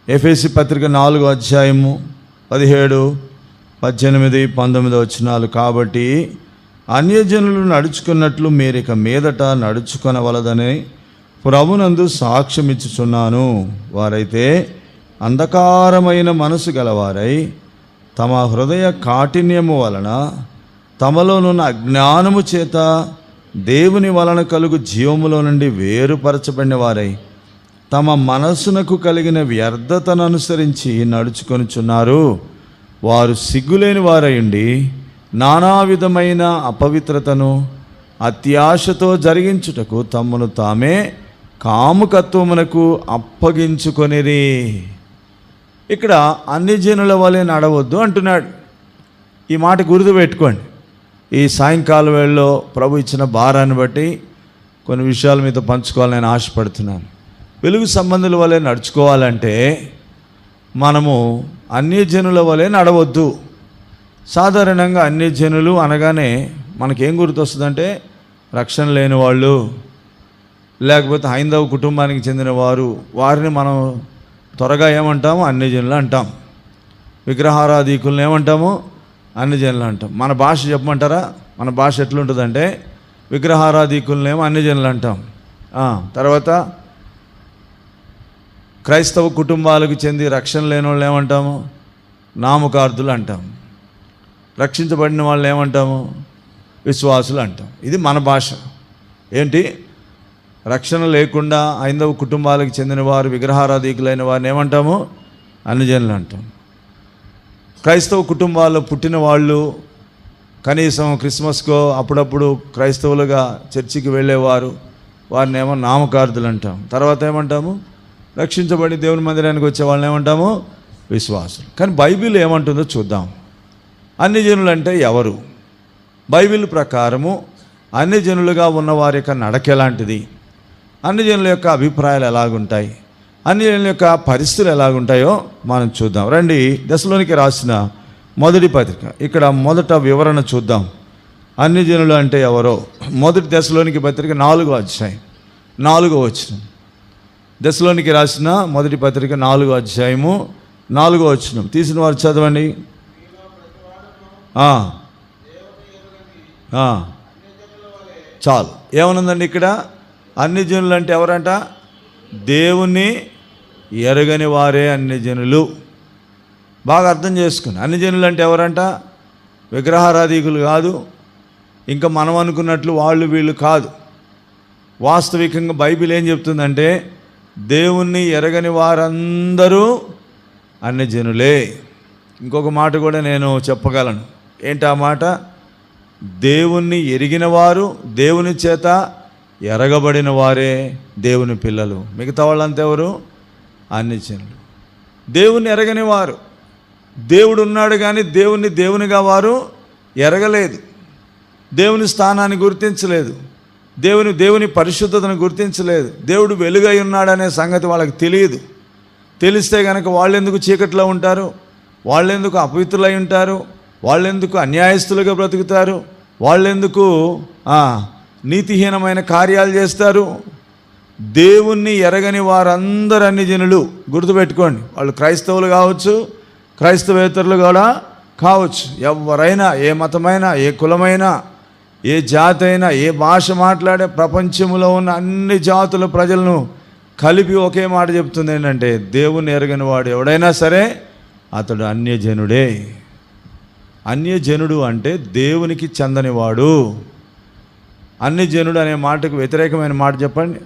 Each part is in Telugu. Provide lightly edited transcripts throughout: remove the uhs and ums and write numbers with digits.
ఎఫెసీ పత్రిక 4వ అధ్యాయము 17, 18, 19 వచనాలు. కాబట్టి అన్యజనులు నడుచుకున్నట్లు మీరిక మీదట నడుచుకొనవలదని ప్రభునందు సాక్ష్యమిచ్చుచున్నాను. వారైతే అంధకారమైన మనసు గలవారై తమ హృదయ కాఠిన్యము వలన తమలోనున్న అజ్ఞానము చేత దేవుని వలన కలుగు జీవములో నుండి వేరుపరచబడిన వారై తమ మనస్సునకు కలిగిన వ్యర్థతను అనుసరించి నడుచుకొనుచున్నారు. వారు సిగ్గులేని వారయుండి నానా విధమైన అపవిత్రతను అత్యాశతో జరిగించుటకు తమను తామే కాముకత్వమునకు అప్పగించుకొనిరి. ఇక్కడ అన్ని జనుల వలె నడవద్దు అంటున్నాడు. ఈ మాట గుర్తుపెట్టుకోండి. ఈ సాయంకాల వేళలో ప్రభు ఇచ్చిన భారాన్ని బట్టి కొన్ని విషయాలు మీతో పంచుకోవాలని నేను ఆశపడుతున్నాను. వెలుగు సంబంధుల వలె నడుచుకోవాలంటే మనము అన్యజనుల వలె నడవద్దు. సాధారణంగా అన్యజనులు అనగానే మనకేం గుర్తొస్తుందంటే రక్షణ లేని వాళ్ళు, లేకపోతే హైందవ కుటుంబానికి చెందిన వారు. వారిని మనం త్వరగా ఏమంటాము? అన్యజనులు అంటాం. విగ్రహారాధికులను ఏమంటాము? అన్యజనులు అంటాం. మన భాష చెప్పమంటారా? మన భాష ఎట్లుంటుందంటే విగ్రహారాధికులను ఏమో అన్యజనులు అంటాం. తర్వాత క్రైస్తవ కుటుంబాలకు చెంది రక్షణ లేని వాళ్ళు ఏమంటాము? నామకార్థులు అంటాం. రక్షించబడిన వాళ్ళు ఏమంటాము? విశ్వాసులు అంటాం. ఇది మన భాష. ఏంటి? రక్షణ లేకుండా హైందవ కుటుంబాలకు చెందిన వారు, విగ్రహారాధికులైన వారిని ఏమంటాము? అన్యజనులు అంటాం. క్రైస్తవ కుటుంబాల్లో పుట్టిన వాళ్ళు, కనీసం క్రిస్మస్కో అప్పుడప్పుడు క్రైస్తవులుగా చర్చికి వెళ్ళేవారు, వారిని ఏమో నామకార్థులు అంటాం. తర్వాత ఏమంటాము? రక్షించబడి దేవుని మందిరానికి వచ్చే వాళ్ళని ఏమంటాము? విశ్వాసులు. కానీ బైబిల్ ఏమంటుందో చూద్దాం. అన్యజనులు అంటే ఎవరు? బైబిల్ ప్రకారము అన్యజనులుగా ఉన్నవారి యొక్క నడక ఎలాంటిది, అన్యజనుల యొక్క అభిప్రాయాలు ఎలాగుంటాయి, అన్యజనుల యొక్క పరిస్థితులు ఎలాగుంటాయో మనం చూద్దాం. రండి, దశలోనికి రాసిన మొదటి పత్రిక. ఇక్కడ మొదట వివరణ చూద్దాం. అన్యజనులు అంటే ఎవరో. మొదటి దశలోనికి పత్రిక 4వ అధ్యాయం 4వ వచనం. దశలోనికి రాసిన మొదటి పత్రిక 4వ అధ్యాయము 4వ వచనం. తీసిన వారు చదవండి. చాలు. ఏమనుందండి ఇక్కడ? అన్యజనులు అంటే ఎవరంట? దేవుణ్ణి ఎరగని వారే అన్యజనులు. బాగా అర్థం చేసుకుని. అన్యజనులు అంటే ఎవరంట? విగ్రహారాధికులు కాదు, ఇంకా మనం అనుకున్నట్లు వాళ్ళు వీళ్ళు కాదు. వాస్తవికంగా బైబిల్ ఏం చెప్తుందంటే దేవుణ్ణి ఎరగని వారందరూ అన్యజనులే. ఇంకొక మాట కూడా నేను చెప్పగలను. ఏంటి ఆ మాట? దేవుణ్ణి ఎరిగిన వారు, దేవుని చేత ఎరగబడిన వారే దేవుని పిల్లలు. మిగతా వాళ్ళంతా ఎవరు? అన్యజనులు. దేవుణ్ణి ఎరగని వారు. దేవుడు ఉన్నాడు కానీ దేవుణ్ణి దేవునిగా వారు ఎరగలేదు. దేవుని స్థానాన్ని గుర్తించలేదు. దేవుని పరిశుద్ధతను గుర్తించలేదు. దేవుడు వెలుగై ఉన్నాడనే సంగతి వాళ్ళకి తెలియదు. తెలిస్తే కనుక వాళ్ళెందుకు చీకట్లో ఉంటారు? వాళ్ళెందుకు అపవిత్రులై ఉంటారు? వాళ్ళెందుకు అన్యాయస్తులుగా బ్రతుకుతారు? వాళ్ళెందుకు నీతిహీనమైన కార్యాలు చేస్తారు? దేవుణ్ణి ఎరగని వారందరూ అన్యజనులు. గుర్తుపెట్టుకోండి. వాళ్ళు క్రైస్తవులు కావచ్చు, క్రైస్తవేతరులు కూడా కావచ్చు. ఎవరైనా, ఏ మతమైనా, ఏ కులమైనా, ఏ జాతి అయినా, ఏ భాష మాట్లాడే ప్రపంచంలో ఉన్న అన్ని జాతుల ప్రజలను కలిపి ఒకే మాట చెప్తుంది. ఏంటంటే దేవుణ్ణి ఎరగని వాడు ఎవడైనా సరే అతడు అన్యజనుడే. అన్యజనుడు అంటే దేవునికి చెందనివాడు. అన్యజనుడు అనే మాటకు వ్యతిరేకమైన మాట చెప్పండి.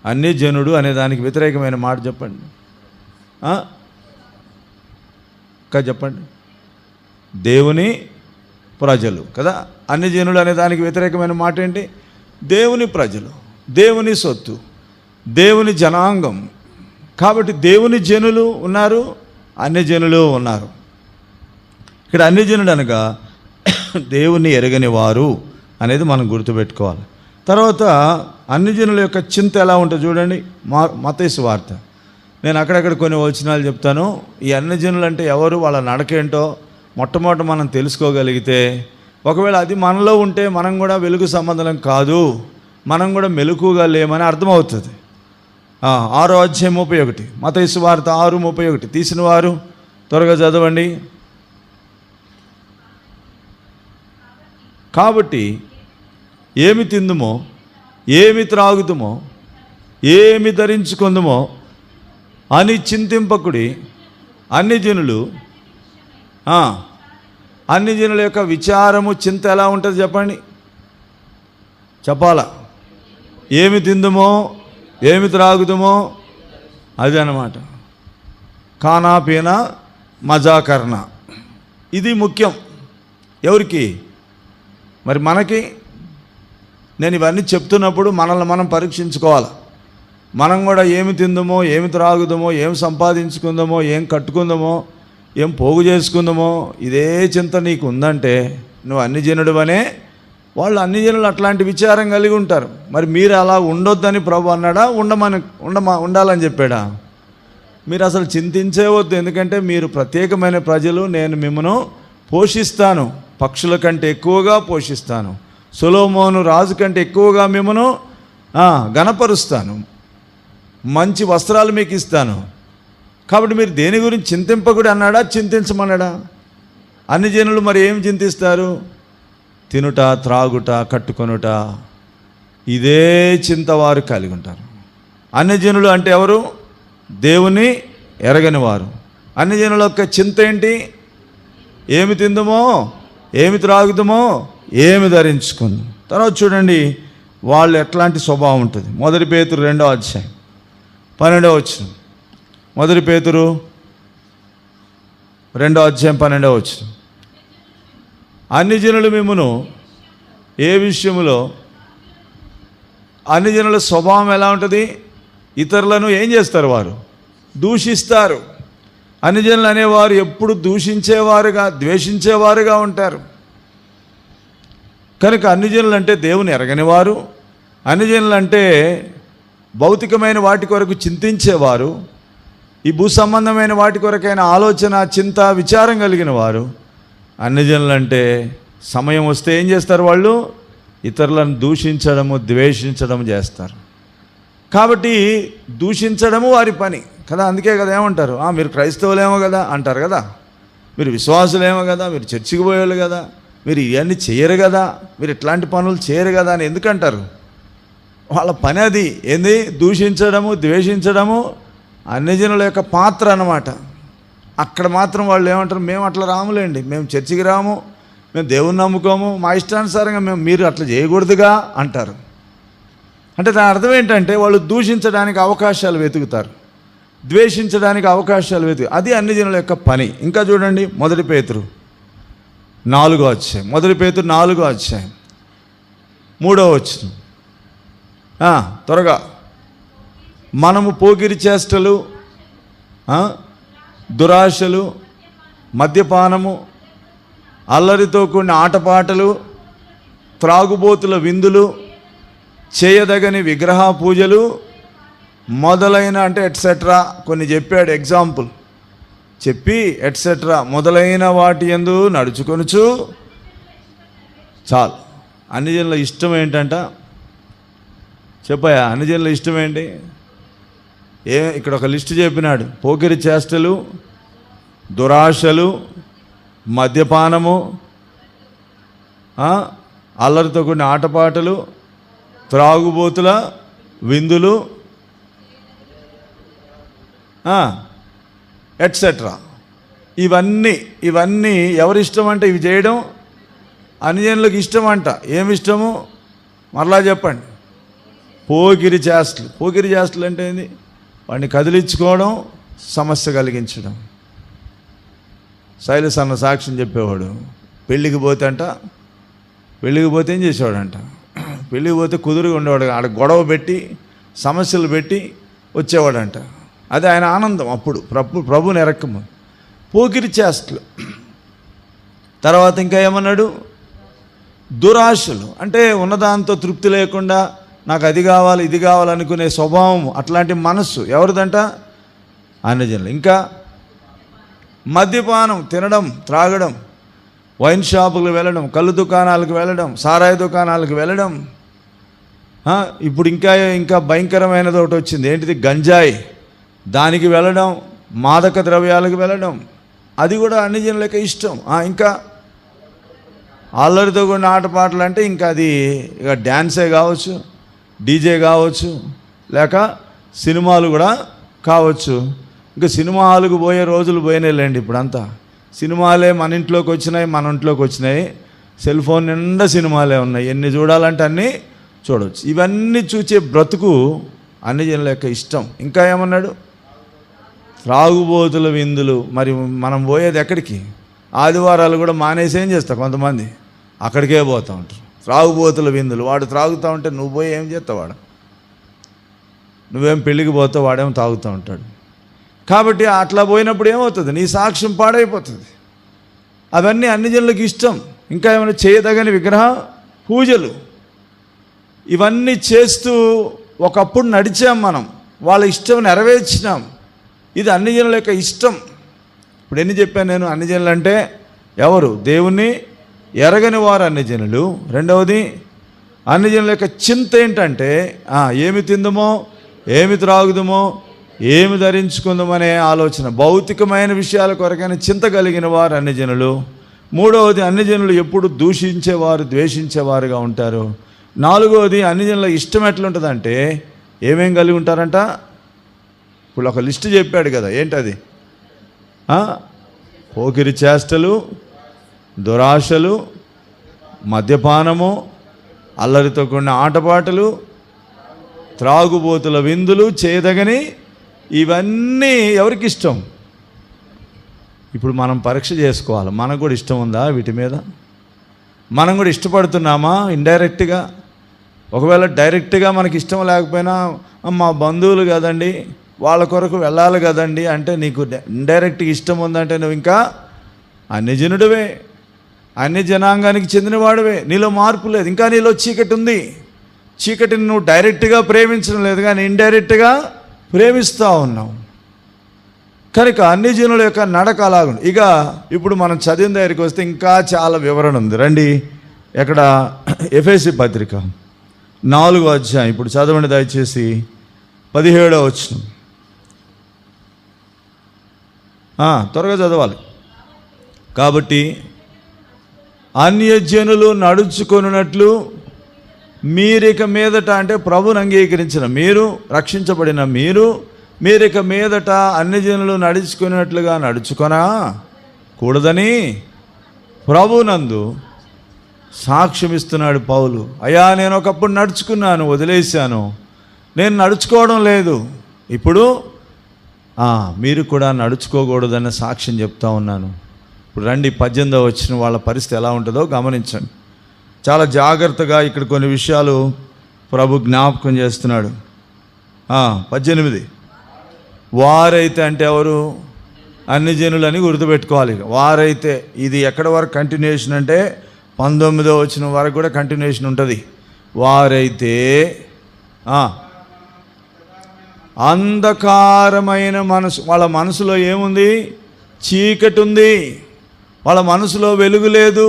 అన్యజనుడు అనే దానికి వ్యతిరేకమైన మాట చెప్పండి. ఇంకా చెప్పండి. దేవుని ప్రజలు కదా. అన్యజనులు అనే దానికి వ్యతిరేకమైన మాట ఏంటి? దేవుని ప్రజలు, దేవుని సొత్తు, దేవుని జనాంగం. కాబట్టి దేవుని జనులు ఉన్నారు, అన్యజనులు ఉన్నారు. ఇక్కడ అన్యజనుడు అనగా దేవుని ఎరగని వారు అనేది మనం గుర్తుపెట్టుకోవాలి. తర్వాత అన్యజనుల యొక్క చింత ఎలా ఉంటుందో చూడండి. మత్తయి సువార్త. నేను అక్కడక్కడ కొన్ని వచనాలు చెప్తాను. ఈ అన్యజనులు అంటే ఎవరు, వాళ్ళ నడకేంటో మొట్టమొదట మనం తెలుసుకోగలిగితే, ఒకవేళ అది మనలో ఉంటే మనం కూడా వెలుగు సంబంధం కాదు, మనం కూడా మెలకుగా లేమని అర్థమవుతుంది. 6:31 మత్తయి సువార్త 6:31 తీసిన వారు త్వరగా చదవండి. కాబట్టి ఏమి తిందుమో, ఏమి త్రాగుదుమో, ఏమి ధరించుకుందుమో అని చింతింపకుడి. అన్ని జనుల యొక్క విచారము, చింత ఎలా ఉంటుంది చెప్పండి, చెప్పాలా? ఏమి తిందుమో, ఏమి త్రాగుదుమో, అది అన్నమాట. ఖానా పీనా మజా కర్నా, ఇది ముఖ్యం. ఎవరికి? మరి మనకి. నేను ఇవన్నీ చెప్తున్నప్పుడు మనల్ని మనం పరీక్షించుకోవాలి. మనం కూడా ఏమి తిందామో, ఏమి త్రాగుదామో, ఏం సంపాదించుకుందామో, ఏం కట్టుకుందామో, ఏం పోగు చేసుకుందామో, ఇదే చింత నీకు ఉందంటే నువ్వు అన్ని జనుడివనే. వాళ్ళు అన్ని జనులు అట్లాంటి విచారం కలిగి ఉంటారు. మరి మీరు అలా ఉండొద్దని ప్రభు అన్నాడా, ఉండాలని చెప్పాడా? మీరు అసలు చింతించేవద్దు, ఎందుకంటే మీరు ప్రత్యేకమైన ప్రజలు. నేను మిమ్మను పోషిస్తాను, పక్షుల కంటే ఎక్కువగా పోషిస్తాను. సొలొమోను రాజు కంటే ఎక్కువగా మిమ్మను ఘనపరుస్తాను, మంచి వస్త్రాలు మీకు ఇస్తాను. కాబట్టి మీరు దేని గురించి చింతింపకూడదు అన్నాడా, చింతించమన్నాడా? అన్ని జనులు మరి ఏం చింతిస్తారు? తినుట, త్రాగుట, కట్టుకొనుట, ఇదే చింత వారు కలిగి ఉంటారు. అన్ని జనులు అంటే ఎవరు? దేవుని ఎరగని వారు. అన్ని జనుల యొక్క చింత ఏంటి? ఏమి తిందుమో, ఏమి త్రాగుదామో, ఏమి ధరించుకుందాం. తర్వాత చూడండి వాళ్ళు ఎట్లాంటి స్వభావం ఉంటుంది. 1 పేతురు 2:12. 1 పేతురు 2:12. అన్ని జనులు మిమ్మును ఏ విషయంలో, అన్ని జనుల స్వభావం ఎలా ఉంటుంది? ఇతరులను ఏం చేస్తారు? వారు దూషిస్తారు. అన్ని జనులు అనేవారు ఎప్పుడు దూషించేవారుగా, ద్వేషించేవారుగా ఉంటారు. కనుక అన్ని జనులు అంటే దేవుని ఎరగని వారు, అన్ని జనులు అంటే భౌతికమైన వాటి కొరకు చింతించేవారు, ఈ భూ సంబంధమైన వాటి కొరకైన ఆలోచన, చింత, విచారం కలిగిన వారు. అన్ని జనులు అంటే సమయం వస్తే ఏం చేస్తారు? వాళ్ళు ఇతరులను దూషించడము, ద్వేషించడము చేస్తారు. కాబట్టి దూషించడము వారి పని కదా. అందుకే కదా ఏమంటారు? మీరు క్రైస్తవులేమో కదా అంటారు కదా, మీరు విశ్వాసులేమో కదా, మీరు చర్చికి పోయేవాళ్ళు కదా, మీరు ఇవన్నీ చేయరు కదా, మీరు ఇట్లాంటి పనులు చేయరు కదా అని ఎందుకంటారు? వాళ్ళ పని అది. ఏంది? దూషించడము, ద్వేషించడము. అన్ని జనుల యొక్క పాత్ర అన్నమాట. అక్కడ మాత్రం వాళ్ళు ఏమంటారు? మేము అట్లా రాములేండి, మేము చర్చికి రాము, మేము దేవుని నమ్ముకోము, మా ఇష్టానుసారంగా మీరు అట్లా చేయకూడదుగా అంటారు. అంటే దాని అర్థం ఏంటంటే వాళ్ళు దూషించడానికి అవకాశాలు వెతుకుతారు, ద్వేషించడానికి అవకాశాలు అది అన్ని జనుల యొక్క పని. ఇంకా చూడండి 1 పేతురు 4:1. 1 పేతురు 4:3. త్వరగా. మనము పోకిరి చేష్టలు, దురాశలు, మద్యపానము, అల్లరితో కూడిన ఆటపాటలు, త్రాగుబోతుల విందులు, చేయదగని విగ్రహ పూజలు మొదలైన, అంటే ఎట్సెట్రా కొన్ని చెప్పాడు, ఎగ్జాంపుల్ చెప్పి ఎట్సెట్రా మొదలైన వాటి యందు నడుచుకొనుచు. చాలు. అన్ని జనుల ఇష్టం ఏంటంట? చెప్పాయా? అన్ని జనుల ఇష్టం ఏంటి? ఇక్కడ ఒక లిస్టు చెప్పినాడు. పోకిరి చేష్టలు, దురాశలు, మద్యపానము, అల్లరితో కూడిన ఆటపాటలు, త్రాగుబోతుల విందులు, ఎట్సెట్రా. ఇవన్నీ ఎవరిష్టం అంటే ఇవి చేయడం అన్ని జనులకు ఇష్టం అంట. ఏమి ఇష్టము? మరలా చెప్పండి. పోకిరి చేష్టలు. పోకిరి చేష్టలు అంటే ఏంది? వాడిని కదిలించుకోవడం, సమస్య కలిగించడం. శైలస్ అన్న సాక్ష్యం చెప్పేవాడు. పెళ్ళికి పోతే ఏం చేసేవాడంట? పెళ్ళికి పోతే కుదురుగా ఉండేవాడు, ఆడ గొడవ పెట్టి, సమస్యలు పెట్టి వచ్చేవాడంట. అది ఆయన ఆనందం. అప్పుడు ప్రభుని ఎరక్కము. పోకిరి చేష్టలు. తర్వాత ఇంకా ఏమన్నాడు? దురాశలు. అంటే ఉన్నదాంతో తృప్తి లేకుండా నాకు అది కావాలి, ఇది కావాలనుకునే స్వభావం, అట్లాంటి మనస్సు ఎవరిదంట? అన్ని జనులు. ఇంకా మద్యపానం, తినడం, త్రాగడం, వైన్ షాపులకు వెళ్ళడం, కళ్ళు దుకాణాలకు వెళ్ళడం, సారాయి దుకాణాలకు వెళ్ళడం, ఇప్పుడు ఇంకా ఇంకా భయంకరమైనది ఒకటి వచ్చింది. ఏంటిది? గంజాయి. దానికి వెళ్ళడం, మాదక ద్రవ్యాలకు వెళ్ళడం, అది కూడా అన్ని జనులకు ఇష్టం. ఇంకా అల్లరితో కూడిన ఆటపాటలు అంటే ఇంకా అది ఇక డ్యాన్సే కావచ్చు, డీజే కావచ్చు, లేక సినిమాలు కూడా కావచ్చు. ఇంకా సినిమా హాల్కి పోయే రోజులు పోయినాయిలేండి. ఇప్పుడంతా సినిమాలే మన ఇంట్లోకి వచ్చినాయి, మన ఇంట్లోకి వచ్చినాయి. సెల్ ఫోన్ నిండా సినిమాలే ఉన్నాయి. ఎన్ని చూడాలంటే అన్నీ చూడవచ్చు. ఇవన్నీ చూసే బ్రతుకు అన్ని జనుల యొక్క ఇష్టం. ఇంకా ఏమన్నాడు? త్రాగుబోతుల విందులు. మరి మనం పోయేది ఎక్కడికి? ఆదివారాలు కూడా మానేసి ఏం చేస్తావు? కొంతమంది అక్కడికే పోతూ ఉంటారు. త్రాగుబోతుల విందులు. వాడు త్రాగుతూ ఉంటే నువ్వు పోయి ఏం చేస్తావు? వాడు నువ్వేం పెళ్ళికి పోతావు, వాడేమో తాగుతూ ఉంటాడు. కాబట్టి అట్లా పోయినప్పుడు ఏమవుతుంది? నీ సాక్ష్యం పాడైపోతుంది. అవన్నీ అన్ని జనులకు ఇష్టం. ఇంకా ఏమైనా చేయదగని విగ్రహ పూజలు, ఇవన్నీ చేస్తూ ఒకప్పుడు నడిచాం మనం, వాళ్ళ ఇష్టం నెరవేర్చినాం. ఇది అన్ని జనుల యొక్క ఇష్టం. ఇప్పుడు ఎన్ని చెప్పాను నేను? అన్ని జనులు అంటే ఎవరు? దేవుణ్ణి ఎరగని వారు అన్ని జనులు. రెండవది, అన్ని జనుల యొక్క చింత ఏంటంటే ఏమి తిందుమో, ఏమి త్రాగుదుమో, ఏమి ధరించుకుందామనే ఆలోచన, భౌతికమైన విషయాల కొరకైనా చింత కలిగిన వారు అన్ని జనులు. మూడవది, అన్ని జనులు ఎప్పుడు దూషించేవారు, ద్వేషించేవారుగా ఉంటారు. నాలుగవది, అన్ని జనుల ఇష్టం ఎట్లుంటుందంటే ఏమేం కలిగి ఉంటారంట? ఇప్పుడు ఒక లిస్టు చెప్పాడు కదా, ఏంటది? పోకిరి చేష్టలు, దురాశలు, మద్యపానము, అల్లరితో కూడిన ఆటపాటలు, త్రాగుబోతుల విందులు, చేయదగని. ఇవన్నీ ఎవరికి ఇష్టం? ఇప్పుడు మనం పరీక్ష చేసుకోవాలి. మనకు కూడా ఇష్టం ఉందా వీటి మీద? మనం కూడా ఇష్టపడుతున్నామా ఇండైరెక్ట్గా? ఒకవేళ డైరెక్ట్గా మనకి ఇష్టం లేకపోయినా మా బంధువులు కదండి, వాళ్ళ కొరకు వెళ్ళాలి కదండి అంటే నీకు ఇండైరెక్ట్గా ఇష్టం ఉందంటే నువ్వు ఇంకా అన్యజనుడివే, అన్య జనాంగానికి చెందినవాడివే. నీలో మార్పు లేదు. ఇంకా నీలో చీకటి ఉంది. చీకటిని నువ్వు డైరెక్ట్గా ప్రేమించడం లేదు, కానీ ఇండైరెక్ట్గా ప్రేమిస్తూ ఉన్నావు. కనుక అన్ని జనుల యొక్క నడక అలాగుంది. ఇక ఇప్పుడు మనం చదివిన దగ్గరికి వస్తే ఇంకా చాలా వివరణ ఉంది. రండి, ఎక్కడ? ఎఫెసీ పత్రిక 4వ అధ్యాయం. ఇప్పుడు చదవండి దయచేసి 17వ వచనం. త్వరగా చదవాలి. కాబట్టి అన్యజనులు నడుచుకొనున్నట్లు మీరిక మీదట, అంటే ప్రభుని అంగీకరించిన మీరు, రక్షించబడిన మీరిక మీదట అన్యజనులు నడుచుకున్నట్లుగా నడుచుకొనా కూడదని ప్రభునందు సాక్ష్యం ఇస్తున్నాడు పౌలు. అయ్యా, నేను ఒకప్పుడు నడుచుకున్నాను, వదిలేశాను, నేను నడుచుకోవడం లేదు. ఇప్పుడు మీరు కూడా నడుచుకోకూడదన్న సాక్ష్యం చెప్తా ఉన్నాను. ఇప్పుడు రండి, 18వ వచనం. వాళ్ళ పరిస్థితి ఎలా ఉంటుందో గమనించండి. చాలా జాగ్రత్తగా ఇక్కడ కొన్ని విషయాలు ప్రభు జ్ఞాపకం చేస్తున్నాడు. 18, వారైతే అంటే ఎవరు? అన్ని జనులని గుర్తుపెట్టుకోవాలి. వారైతే, ఇది ఎక్కడి వరకు కంటిన్యూషన్ అంటే 19వ వచనం వరకు కూడా కంటిన్యూషన్ ఉంటుంది. వారైతే అంధకారమైన మనసు, వాళ్ళ మనసులో ఏముంది? చీకటి ఉంది. వాళ్ళ మనసులో వెలుగు లేదు.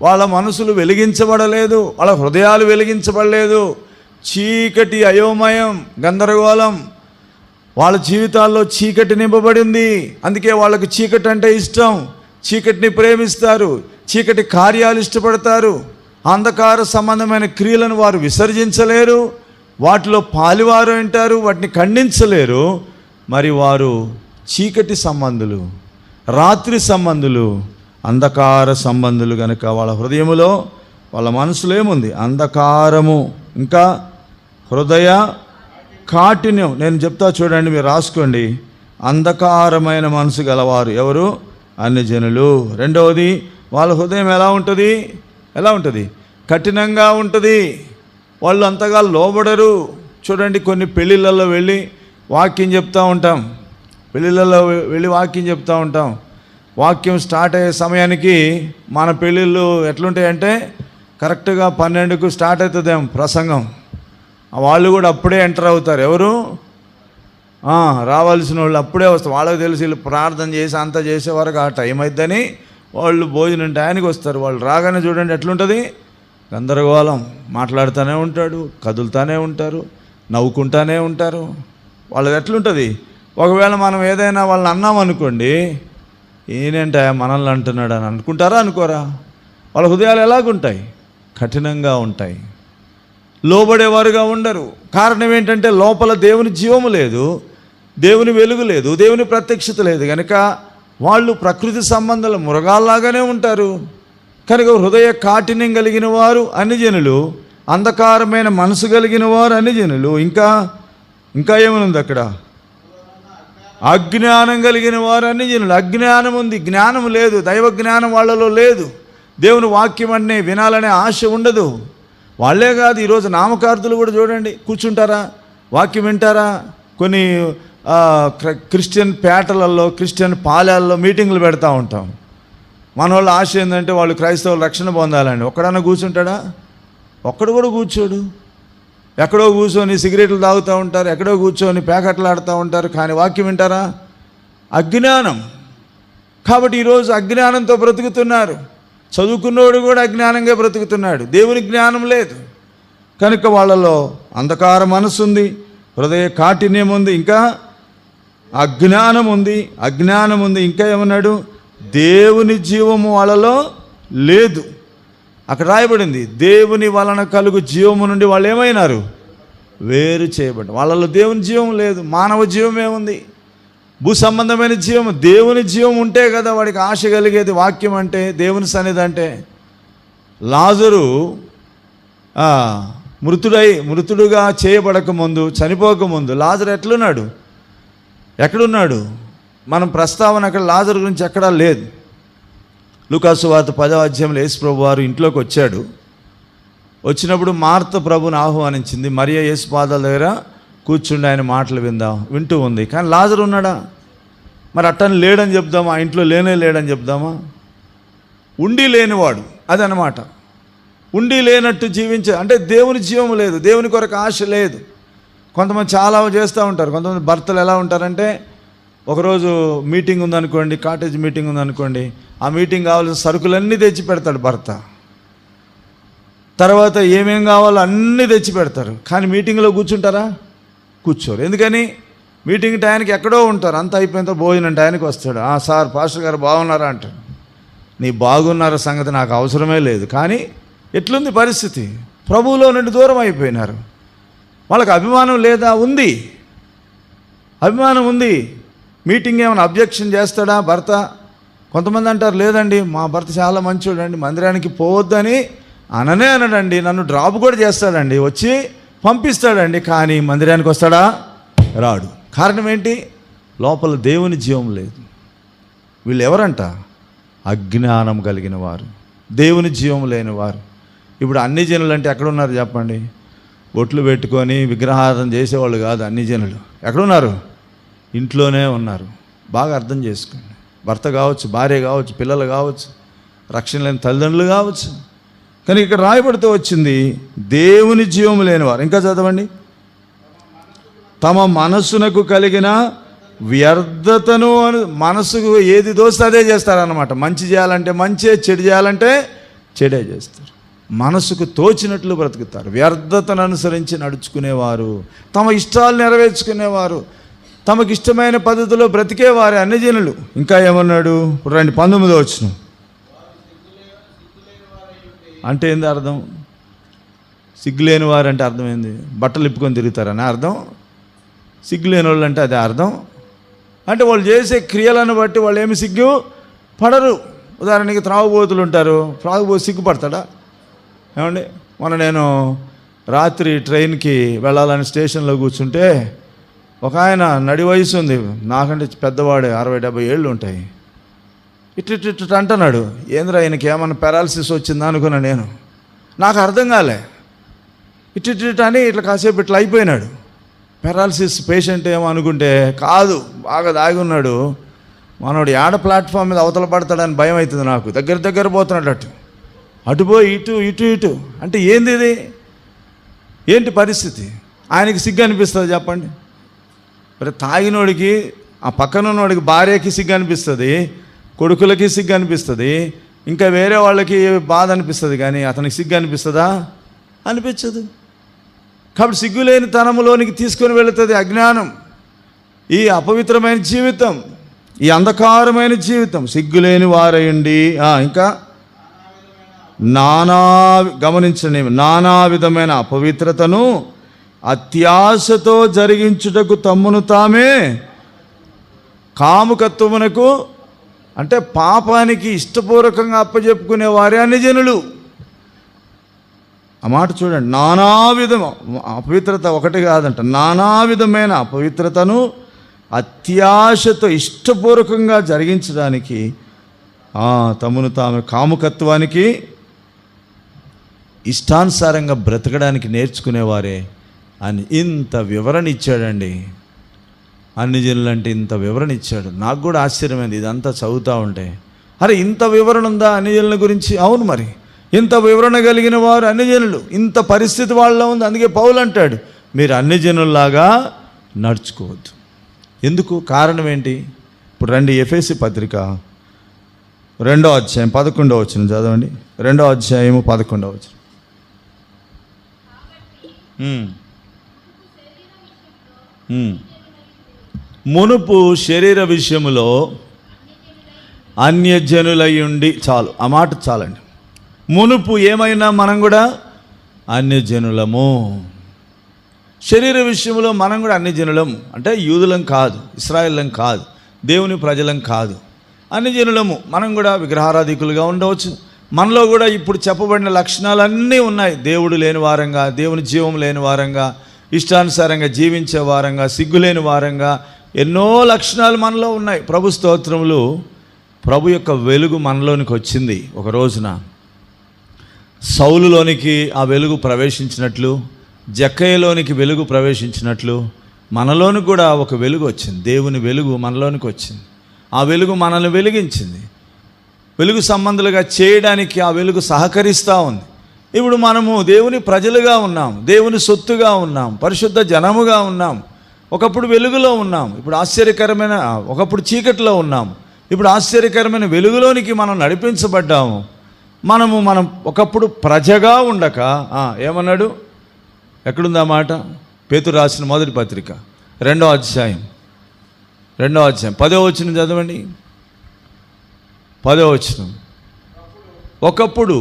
వాళ్ళ మనసులు వెలిగించబడలేదు. వాళ్ళ హృదయాలు వెలిగించబడలేదు. చీకటి, అయోమయం, గందరగోళం. వాళ్ళ జీవితాల్లో చీకటి నింపబడింది. అందుకే వాళ్ళకి చీకటి అంటే ఇష్టం. చీకటిని ప్రేమిస్తారు. చీకటి కార్యాలు ఇష్టపడతారు. అంధకార సంబంధమైన క్రియలను వారు విసర్జించలేరు. వాటిలో పాలివారు అంటారు, వాటిని ఖండించలేరు. మరి వారు చీకటి సంబంధులు, రాత్రి సంబంధులు, అంధకార సంబంధులు కనుక వాళ్ళ హృదయములో, వాళ్ళ మనసులో ఏముంది? అంధకారము, ఇంకా హృదయ కాఠిన్యం. నేను చెప్తా చూడండి, మీరు రాసుకోండి. అంధకారమైన మనసు గలవారు ఎవరు? అన్యజనులు. రెండవది, వాళ్ళ హృదయం ఎలా ఉంటుంది? కఠినంగా ఉంటుంది. వాళ్ళు అంతగా లోబడరు. చూడండి, కొన్ని పెళ్ళిళ్ళల్లో వెళ్ళి వాక్యం చెప్తూ ఉంటాం. వాక్యం స్టార్ట్ అయ్యే సమయానికి మన పెళ్ళిళ్ళు ఎట్లుంటాయంటే కరెక్ట్గా 12కు స్టార్ట్ అవుతుందేమో ప్రసంగం. వాళ్ళు కూడా అప్పుడే ఎంటర్ అవుతారు. ఎవరు? రావాల్సిన వాళ్ళు అప్పుడే వస్తారు. వాళ్ళకి తెలిసి వీళ్ళు ప్రార్థన చేసి అంతా చేసేవారికి ఆ టైం అవుతుందని వాళ్ళు భోజనం టయానికి వస్తారు. వాళ్ళు రాగానే చూడండి ఎట్లుంటుంది? గందరగోళం, మాట్లాడుతూనే ఉంటాడు, కదులుతూనే ఉంటారు, నవ్వుకుంటూనే ఉంటారు. వాళ్ళది ఎట్లుంటుంది, ఒకవేళ మనం ఏదైనా వాళ్ళని అన్నామనుకోండి, ఈయనేంట మనల్ని అంటున్నాడు అని అనుకుంటారా అనుకోరా? వాళ్ళ హృదయాలు ఎలాగుంటాయి? కఠినంగా ఉంటాయి, లోబడేవారుగా ఉండరు. కారణం ఏంటంటే లోపల దేవుని జీవము లేదు, దేవుని వెలుగు లేదు, దేవుని ప్రత్యక్షత లేదు కనుక వాళ్ళు ప్రకృతి సంబంధాల మృగాల్లాగానే ఉంటారు. కనుక హృదయ కాఠిన్యం కలిగిన వారు అన్ని జనులు, అంధకారమైన మనసు కలిగిన వారు అన్ని జనులు, ఇంకా ఏమనుంది అక్కడ? అజ్ఞానం కలిగిన వారు అన్ని జనులు. అజ్ఞానం ఉంది, జ్ఞానం లేదు, దైవ జ్ఞానం వాళ్ళలో లేదు. దేవుని వాక్యం అనే వినాలనే ఆశ ఉండదు. వాళ్ళే కాదు, ఈరోజు నామకార్థులు కూడా చూడండి, కూర్చుంటారా, వాక్యం వింటారా? కొన్ని క్రిస్టియన్ పేటలలో, క్రిస్టియన్ పాలెల్లో మీటింగులు పెడతా ఉంటాం. మన వాళ్ళ ఆశ ఏంటంటే వాళ్ళు క్రైస్తవులు రక్షణ పొందాలండి. ఒక్కడన్నా కూర్చుంటాడా? ఒక్కడు కూడా కూర్చోడు. ఎక్కడో కూర్చొని సిగరెట్లు తాగుతూ ఉంటారు, ఎక్కడో కూర్చొని ప్యాకెట్లు ఆడుతూ ఉంటారు, కానీ వాక్యం వింటారా? అజ్ఞానం. కాబట్టి ఈరోజు అజ్ఞానంతో బ్రతుకుతున్నారు. చదువుకున్నవాడు కూడా అజ్ఞానంగా బ్రతుకుతున్నాడు, దేవుని జ్ఞానం లేదు. కనుక వాళ్ళలో అంధకార మనసు ఉంది, హృదయ కాఠిన్యం ఉంది, ఇంకా అజ్ఞానం ఉంది. ఇంకా ఏమన్నాడు? దేవుని జీవము వాళ్ళలో లేదు. అక్కడ రాయబడింది, దేవుని వలన కలుగు జీవము నుండి వాళ్ళు ఏమైనారు? వేరు చేయబడ్డ. వాళ్ళలో దేవుని జీవం లేదు, మానవ జీవమే ఉంది, భూ సంబంధమైన జీవం. దేవుని జీవం ఉంటే కదా వాడికి ఆశ కలిగేది. వాక్యం అంటే, దేవుని సన్నిధి అంటే. లాజరు మృతుడుగా చేయబడకముందు, చనిపోకముందు లాజరు ఎట్లున్నాడు? ఎక్కడున్నాడు? మనం ప్రస్తావన అక్కడ లాజరు గురించి ఎక్కడా లేదు. లూకాసు వార్త 10వ అధ్యాయంలో యేసు ప్రభు వారు ఇంట్లోకి వచ్చాడు. వచ్చినప్పుడు మార్త ప్రభుని ఆహ్వానించింది. మరియ యేసు పాదాల దగ్గర కూర్చుండి ఆయన మాటలు వింటూ ఉంది. కానీ లాజరు ఉన్నాడా? మరి అట్టని లేడని చెప్దామా? ఆ ఇంట్లో లేడని చెప్దామా? ఉండి లేనివాడు అదనమాట. ఉండి లేనట్టు అంటే దేవుని జీవం లేదు, దేవుని కొరకు ఆశ లేదు. కొంతమంది చాలా చేస్తూ ఉంటారు. కొంతమంది భర్తలు ఎలా ఉంటారంటే, ఒకరోజు మీటింగ్ ఉందనుకోండి, కాటేజ్ మీటింగ్ ఉందనుకోండి, ఆ మీటింగ్ కావాల్సిన సరుకులన్నీ తెచ్చి పెడతాడు భర్త. తర్వాత ఏమేం కావాలో అన్నీ తెచ్చి పెడతారు, కానీ మీటింగ్లో కూర్చుంటారా? కూర్చోరు. ఎందుకని? మీటింగ్ టైంకి ఎక్కడో ఉంటారు. అంత అయిపోయినంత భోజనం టైంకి వస్తాడు. సార్ పాస్టర్ గారు బాగున్నారా అంటాడు. నీ బాగున్నారా సంగతి నాకు అవసరమే లేదు. కానీ ఎట్లుంది పరిస్థితి? ప్రభువులో నుండి దూరం అయిపోయినారు. వాళ్ళకి అభిమానం లేదా? ఉంది, అభిమానం ఉంది. మీటింగ్ ఏమైనా అబ్జెక్షన్ చేస్తాడా భర్త? కొంతమంది అంటారు, లేదండి మా భర్త చాలా మంచోడండి, మందిరానికి పోవద్దని అనడండి, నన్ను డ్రాప్ కూడా చేస్తాడండి, వచ్చి పంపిస్తాడండి, కానీ మందిరానికి వస్తాడా? రాడు. కారణం ఏంటి? లోపల దేవుని జీవం లేదు. వీళ్ళు ఎవరంట? అజ్ఞానం కలిగిన వారు, దేవుని జీవం లేని వారు. ఇప్పుడు అన్ని జనులు అంటే ఎక్కడున్నారు చెప్పండి? బొట్లు పెట్టుకొని విగ్రహారాధన చేసేవాళ్ళు కాదు అన్ని జనులు. ఎక్కడున్నారు? ఇంట్లోనే ఉన్నారు. బాగా అర్థం చేసుకోండి. భర్త కావచ్చు, భార్య కావచ్చు, పిల్లలు కావచ్చు, రక్షణ లేని తల్లిదండ్రులు కావచ్చు. కానీ ఇక్కడ రాయబడుతూ వచ్చింది దేవుని జీవము లేనివారు. ఇంకా చదవండి. తమ మనస్సునకు కలిగిన వ్యర్థతను, మనసుకు ఏది దోస్తే అదే చేస్తారన్నమాట. మంచి చేయాలంటే మంచే, చెడు చేయాలంటే చెడే చేస్తారు. మనసుకు తోచినట్లు బ్రతుకుతారు. వ్యర్థతను అనుసరించి నడుచుకునేవారు, తమ ఇష్టాలు నెరవేర్చుకునేవారు, తమకు ఇష్టమైన పద్ధతిలో బ్రతికేవారు అన్ని జనులు. ఇంకా ఏమన్నాడు? ఇప్పుడు రండి 19వ వచనం. అంటే ఏంది అర్థం? సిగ్గులేని వారు అంటే అర్థం ఏంది? బట్టలు ఇప్పుకొని తిరుగుతారని అర్థం. సిగ్గులేని వాళ్ళు అంటే అదే అర్థం. అంటే వాళ్ళు చేసే క్రియలను బట్టి వాళ్ళు ఏమి సిగ్గు పడరు. ఉదాహరణకి త్రాగుబోతులు ఉంటారు, త్రాగుబోతు సిగ్గుపడతాడా? ఏమండి, మొన్న నేను రాత్రి ట్రైన్కి వెళ్ళాలని స్టేషన్లో కూర్చుంటే ఒక ఆయన నడి వయసు ఉంది, నాకంటే పెద్దవాడే, 60-70 ఏళ్ళు ఉంటాయి. ఇటు అంటున్నాడు. ఏంద్రా ఆయనకి ఏమన్నా పెరాలసిస్ వచ్చిందా అనుకున్నా నేను. నాకు అర్థం కాలే. ఇటు అని ఇట్లా కాసేపు ఇట్లా అయిపోయినాడు. పెరాలసిస్ పేషెంట్ ఏమో అనుకుంటే కాదు, బాగా దాగి ఉన్నాడు. మనోడు ఏడ ప్లాట్ఫామ్ మీద అవతల పడతాడని భయం అవుతుంది నాకు. దగ్గర పోతున్నాడు. అటు పోయి ఇటు అంటే ఏంది ఇది? ఏంటి పరిస్థితి? ఆయనకి సిగ్గు అనిపిస్తుంది చెప్పండి. మరి తాగినోడికి, ఆ పక్కన ఉన్నోడికి భార్యకి సిగ్గు అనిపిస్తుంది, కొడుకులకి సిగ్గు అనిపిస్తుంది, ఇంకా వేరే వాళ్ళకి బాధ అనిపిస్తుంది, కానీ అతనికి సిగ్గు అనిపిస్తుందా? అనిపించదు. కాబట్టి సిగ్గులేని తనములోనికి తీసుకొని వెళుతుంది అజ్ఞానం, ఈ అపవిత్రమైన జీవితం, ఈ అంధకారమైన జీవితం. సిగ్గులేని వారయండి. ఇంకా గమనించండి, నానా విధమైన అపవిత్రతను అత్యాశతో జరిగించుటకు తమ్మును తామే కాముకత్వమునకు, అంటే పాపానికి ఇష్టపూర్వకంగా అప్పచెప్పుకునే వారే అన్ని జనులు. ఆ మాట చూడండి, నానా విధం అపవిత్రత ఒకటి కాదంట, నానా విధమైన అపవిత్రతను అత్యాశతో ఇష్టపూర్వకంగా జరిగించడానికి తమను తాము కాముకత్వానికి ఇష్టానుసారంగా బ్రతకడానికి నేర్చుకునేవారే అని ఇంత వివరణ ఇచ్చాడండి. అన్ని జనులంటే ఇంత వివరణ ఇచ్చాడు. నాకు కూడా ఆశ్చర్యమైంది ఇదంతా చదువుతూ ఉంటే. అరే, ఇంత వివరణ ఉందా అన్ని జనుల గురించి? అవును, మరి ఇంత వివరణ కలిగిన వారు అన్ని జనులు, ఇంత పరిస్థితి వాళ్ళలో ఉంది. అందుకే పౌలు అంటాడు, మీరు అన్ని జనుల్లాగా నడుచుకోవద్దు. ఎందుకు? కారణం ఏంటి? ఇప్పుడు రండి, ఎఫెసీ పత్రిక 2వ అధ్యాయం 11వ వచనం చదవండి. 2వ అధ్యాయము 11వ వచనం. మునుపు శరీర విషయములో అన్యజనులయ్యుండి, చాలు, ఆ మాట చాలండి. మునుపు ఏమైనా మనం కూడా అన్యజనులము. శరీర విషయంలో మనం కూడా అన్యజనులం, అంటే యూదులం కాదు, ఇశ్రాయేలులం కాదు, దేవుని ప్రజలం కాదు, అన్యజనులము. మనం కూడా విగ్రహారాధికులుగా ఉండవచ్చు. మనలో కూడా ఇప్పుడు చెప్పబడిన లక్షణాలన్నీ ఉన్నాయి. దేవుడు లేని వారంగా, దేవుని జీవం లేని వారంగా, ఇష్టానుసారంగా జీవించే వారంగా, సిగ్గులేని వారంగా ఎన్నో లక్షణాలు మనలో ఉన్నాయి. ప్రభు స్తోత్రములు. ప్రభు యొక్క వెలుగు మనలోనికి వచ్చింది. ఒక రోజున సౌలులోనికి ఆ వెలుగు ప్రవేశించినట్లు, జక్కయ్యలోనికి వెలుగు ప్రవేశించినట్లు మనలోని కూడా ఒక వెలుగు వచ్చింది. దేవుని వెలుగు మనలోనికి వచ్చింది. ఆ వెలుగు మనల్ని వెలిగించింది. వెలుగు సంబంధులుగా చేయడానికి ఆ వెలుగు సహకరిస్తూ ఉంది. ఇప్పుడు మనము దేవుని ప్రజలుగా ఉన్నాం, దేవుని సొత్తుగా ఉన్నాం, పరిశుద్ధ జనముగా ఉన్నాం. ఒకప్పుడు వెలుగులో ఉన్నాం, ఇప్పుడు ఆశ్చర్యకరమైన, ఒకప్పుడు చీకటిలో ఉన్నాం, ఇప్పుడు ఆశ్చర్యకరమైన వెలుగులోనికి మనం నడిపించబడ్డాము. మనం ఒకప్పుడు ప్రజగా ఉండక, ఏమన్నాడు? ఎక్కడుంది ఆ మాట? పేతురు రాసిన మొదటి పత్రిక 2వ అధ్యాయం 10వ వచనం చదవండి. 10వ వచనం. ఒకప్పుడు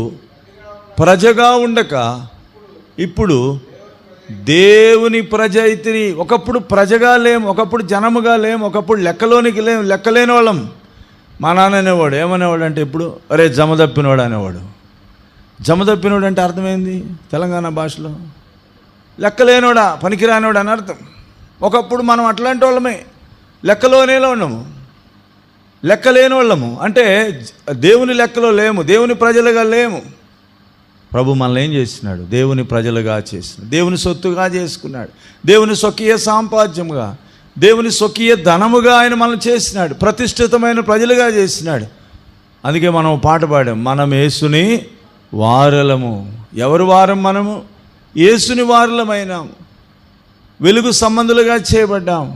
ప్రజగా ఉండక ఇప్పుడు దేవుని ప్రజ అయితిరి. ఒకప్పుడు ప్రజగా లేము, ఒకప్పుడు జనముగా లేము, ఒకప్పుడు లెక్కలోనికి లేము, లెక్కలేని వాళ్ళం. మా నాన్న అనేవాడు, ఏమనేవాడు అంటే ఇప్పుడు, అరే జమదప్పినవాడు అనేవాడు. జమదప్పినవాడు అంటే అర్థమైంది తెలంగాణ భాషలో? లెక్కలేనోడా, పనికిరానివాడు అని అర్థం. ఒకప్పుడు మనం అట్లాంటి వాళ్ళమే, లెక్కలోనే ఉన్నాము, లెక్కలేని వాళ్ళము. అంటే దేవుని లెక్కలో లేము, దేవుని ప్రజలుగా లేము. ప్రభు మనల్ని ఏం చేసినాడు? దేవుని ప్రజలుగా చేసినాడు, దేవుని సొత్తుగా చేసుకున్నాడు, దేవుని స్వకీయ సాంపాద్యముగా, దేవుని స్వకీయ ధనముగా ఆయన మనల్ని చేసినాడు, ప్రతిష్ఠితమైన ప్రజలుగా చేసినాడు. అందుకే మనం పాట పాడాం, మనం యేసుని వారలము. ఎవరు వారం? మనము యేసుని వారలమైనాము, వెలుగు సంబంధులుగా చేయబడ్డాం,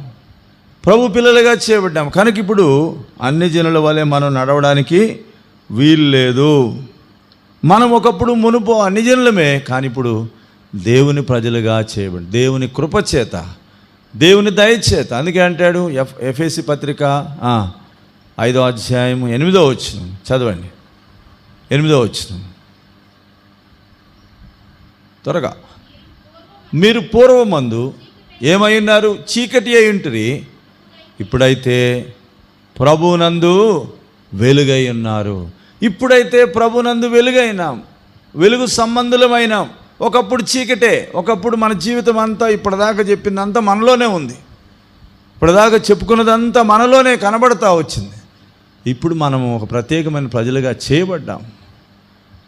ప్రభు పిల్లలుగా చేయబడ్డాం. కనుక ఇప్పుడు అన్ని జనుల వలె మనం నడవడానికి వీలు లేదు. మనం ఒకప్పుడు మునుపు అన్ని జనులమే, కానీ ఇప్పుడు దేవుని ప్రజలుగా చేయబడి, దేవుని కృపచేత, దేవుని దయచేత. అందుకే అంటాడు ఎఫెసీ పత్రిక 5వ అధ్యాయం 8వ వచనం చదవండి. 8వ వచనం త్వరగా. మీరు పూర్వమందు ఏమై ఉన్నారు? చీకటి అయి ఉంటిరి, ఇప్పుడైతే ప్రభునందు వెలుగై ఉన్నారు. ఇప్పుడైతే ప్రభునందు వెలుగైనాం, వెలుగు సంబంధులమైనాం. ఒకప్పుడు చీకటే, ఒకప్పుడు మన జీవితం అంతా ఇప్పటిదాకా చెప్పిందంతా మనలోనే ఉంది, ఇప్పటిదాకా చెప్పుకున్నదంతా మనలోనే కనబడతా వచ్చింది. ఇప్పుడు మనము ఒక ప్రత్యేకమైన ప్రజలుగా చేయబడ్డాం.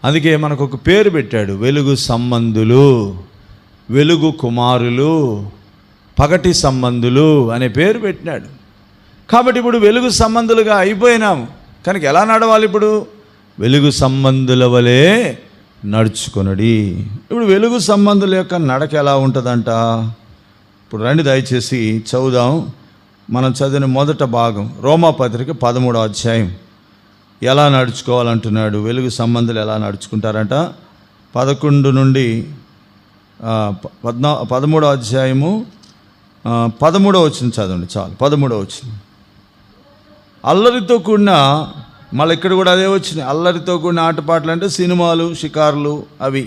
అందుకే మనకు ఒక పేరు పెట్టాడు, వెలుగు సంబంధులు, వెలుగు కుమారులు, పగటి సంబంధులు అనే పేరు పెట్టినాడు. కాబట్టి ఇప్పుడు వెలుగు సంబంధులుగా అయిపోయినాము. కనుక ఎలా నడవాలి? ఇప్పుడు వెలుగు సంబంధుల వలె నడుచుకొనుడి. ఇప్పుడు వెలుగు సంబంధుల యొక్క నడక ఎలా ఉంటుందంట? ఇప్పుడు రండి దయచేసి చదువుదాం. మనం చదివిన మొదట భాగం రోమా పత్రిక 13వ అధ్యాయం ఎలా నడుచుకోవాలంటున్నాడు. వెలుగు సంబంధులు ఎలా నడుచుకుంటారంట. 11 నుండి 13వ అధ్యాయము 13వ వచనం చదవండి చాలు. 13వ వచనం. అల్లరితో కూడిన, మళ్ళీ ఇక్కడ కూడా అదే వచ్చినాయి, అల్లరితో కూడిన ఆటపాటలు అంటే సినిమాలు, షికారులు, అవి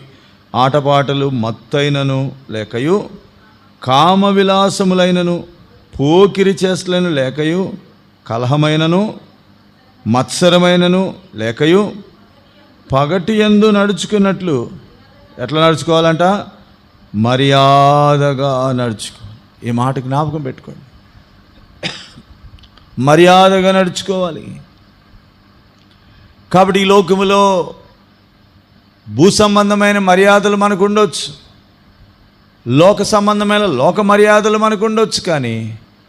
ఆటపాటలు, మత్తైనను లేకయు, కామ విలాసములైనను, పోకిరి చేష్టలను లేకయు, కలహమైనను మత్సరమైనను లేకయు, పగటి యందు నడుచుకున్నట్లు. ఎట్లా నడుచుకోవాలంట? మర్యాదగా నడుచుకోవాలి. ఈ మాట జ్ఞాపకం పెట్టుకోండి. మర్యాదగా నడుచుకోవాలి. కాబట్టి ఈ లోకములో భూ సంబంధమైన మర్యాదలు మనకు ఉండొచ్చు, లోక సంబంధమైన లోక మర్యాదలు మనకు ఉండొచ్చు. కానీ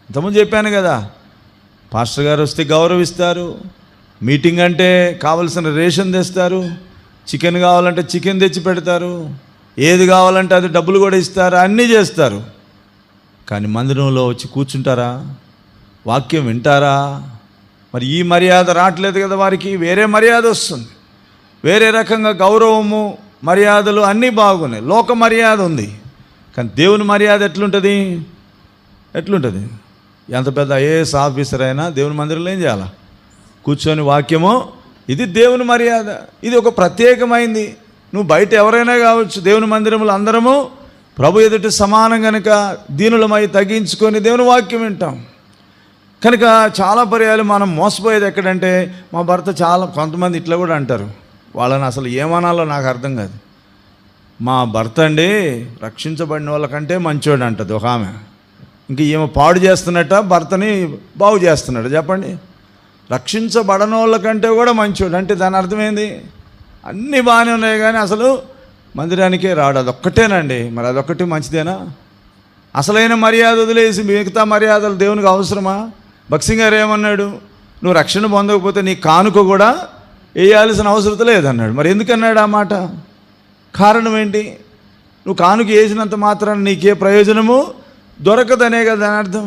ఇంతకుముందు చెప్పాను కదా, పాస్టర్ గారు వస్తే గౌరవిస్తారు, మీటింగ్ అంటే కావలసిన రేషన్ తెస్తారు, చికెన్ కావాలంటే చికెన్ తెచ్చి పెడతారు, ఏది కావాలంటే అది డబ్బులు కూడా ఇస్తారు, అన్నీ చేస్తారు. కానీ మందిరంలో వచ్చి కూర్చుంటారా? వాక్యం వింటారా? మరి ఈ మర్యాద రావట్లేదు కదా వారికి. వేరే మర్యాద వస్తుంది, వేరే రకంగా గౌరవము, మర్యాదలు అన్నీ బాగున్నాయి. లోక మర్యాద ఉంది, కానీ దేవుని మర్యాద ఎట్లుంటుంది? ఎంత పెద్ద ఐఏఎస్ ఆఫీసర్ అయినా దేవుని మందిరంలో ఏం చేయాలా? కూర్చొని వాక్యము. ఇది దేవుని మర్యాద. ఇది ఒక ప్రత్యేకమైంది. నువ్వు బయట ఎవరైనా కావచ్చు, దేవుని మందిరంలో అందరము ప్రభు ఎదుటి సమానం కనుక దీనులమై తగ్గించుకొని దేవుని వాక్యం వింటాం. కనుక చాలా పర్యాలు మనం మోసపోయేది ఎక్కడంటే, మా భర్త కొంతమంది ఇట్లా కూడా అంటారు, వాళ్ళని అసలు ఏమనాలో నాకు అర్థం కాదు. మా భర్త అండి రక్షించబడిన వాళ్ళకంటే మంచోడు అంటది ఒక ఆమె. ఇంక ఈమె పాడు చేస్తున్నట్ట, భర్తని బాగు చేస్తున్నాడు. చెప్పండి. రక్షించబడని వాళ్ళకంటే కూడా మంచోడు అంటే దాని అర్థమైంది, అన్నీ బాగానే ఉన్నాయి కానీ అసలు మందిరానికే రాడు. అదొక్కటేనండి. మరి అదొక్కటి మంచిదేనా? అసలైన మర్యాద వదిలేసి మిగతా మర్యాదలు దేవునికి అవసరమా? భక్సింగ్ గారు ఏమన్నాడు? నువ్వు రక్షణ పొందకపోతే నీ కానుక కూడా వేయాల్సిన అవసరం లేదన్నాడు. మరి ఎందుకన్నాడు ఆ మాట? కారణం ఏంటి? నువ్వు కానుక వేసినంత మాత్రాన నీకే ప్రయోజనము దొరకదనే కదా దాని అర్థం.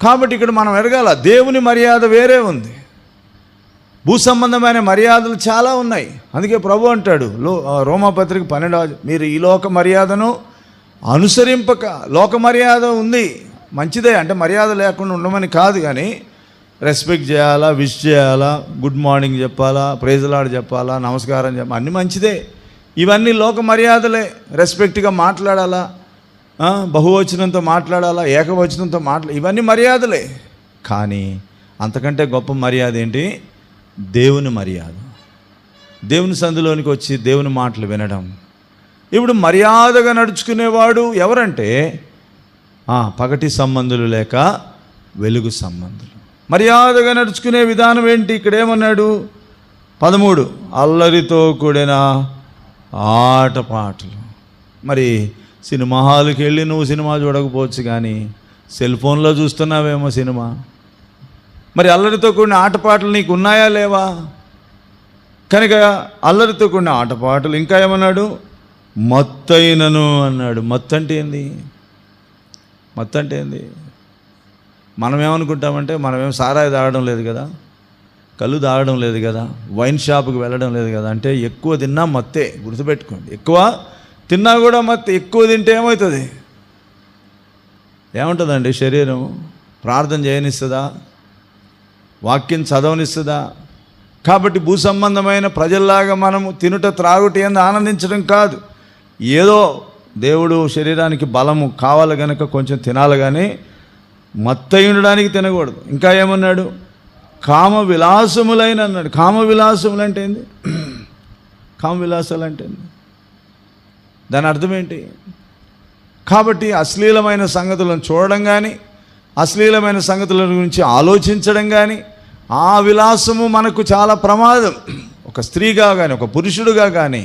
కాబట్టి ఇక్కడ మనం ఎరగాల, దేవుని మర్యాద వేరే ఉంది, భూ సంబంధమైన మర్యాదలు చాలా ఉన్నాయి. అందుకే ప్రభు అంటాడు రోమాపత్రిక 12, మీరు ఈ లోక మర్యాదను అనుసరింపక. లోక మర్యాద ఉంది, మంచిదే, అంటే మర్యాద లేకుండా ఉండమని కాదు, కానీ రెస్పెక్ట్ చేయాలా, విష్ చేయాలా, గుడ్ మార్నింగ్ చెప్పాలా, ప్రైజ్ లార్డ్ చెప్పాలా, నమస్కారం చెప్పాలి, అన్నీ మంచిదే. ఇవన్నీ లోక మర్యాదలే. రెస్పెక్ట్గా మాట్లాడాలా, బహువచనంతో మాట్లాడాలా, ఏకవచనంతో ఇవన్నీ మర్యాదలే. కానీ అంతకంటే గొప్ప మర్యాద ఏంటి? దేవుని మర్యాద. దేవుని సందులోనికి వచ్చి దేవుని మాటలు వినడం. ఇప్పుడు మర్యాదగా నడుచుకునేవాడు ఎవరంటే పగటి సంబంధులు లేక వెలుగు సంబంధులు. మర్యాదగా నడుచుకునే విధానం ఏంటి? ఇక్కడ ఏమన్నాడు? 13, అల్లరితో కూడిన ఆటపాటలు. మరి సినిమా హాల్కి వెళ్ళి నువ్వు సినిమా చూడకపోవచ్చు, కానీ సెల్ ఫోన్లో చూస్తున్నావేమో సినిమా. మరి అల్లరితో కూడిన ఆటపాటలు నీకు ఉన్నాయా లేవా? కనుక అల్లరితో కూడిన ఆటపాటలు. ఇంకా ఏమన్నాడు? మత్తైనను అన్నాడు. మత్తు అంటే ఏంది? మనం ఏమనుకుంటామంటే, మనమేం సారాయి తాగడం లేదు కదా, కళ్ళు తాగడం లేదు కదా, వైన్ షాప్కి వెళ్ళడం లేదు కదా, అంటే ఎక్కువ తిన్నా మత్తే. గుర్తుపెట్టుకోండి, ఎక్కువ తిన్నా కూడా మత్తు. ఎక్కువ తింటే ఏమవుతుంది? ఏముంటుందండి? శరీరం ప్రార్థన చేయనిస్తుందా? వాక్యం చదవనిస్తుందా? కాబట్టి భూ సంబంధమైన ప్రజల్లాగా మనము తినుట త్రాగుట ఏంది ఆనందించడం కాదు. ఏదో దేవుడు శరీరానికి బలము కావాలి కనుక కొంచెం తినాలి, కానీ మత్తయి ఉండడానికి తినకూడదు. ఇంకా ఏమన్నాడు? కామ విలాసములైన అన్నాడు. కామ విలాసములు అంటే ఏంది? కామ విలాసాలు అంటే ఏంది? దాని అర్థం ఏంటి? కాబట్టి అశ్లీలమైన సంగతులను చూడడం కానీ, అశ్లీలమైన సంగతుల గురించి ఆలోచించడం కానీ, ఆ విలాసము మనకు చాలా ప్రమాదం. ఒక స్త్రీగా కానీ ఒక పురుషుడుగా కానీ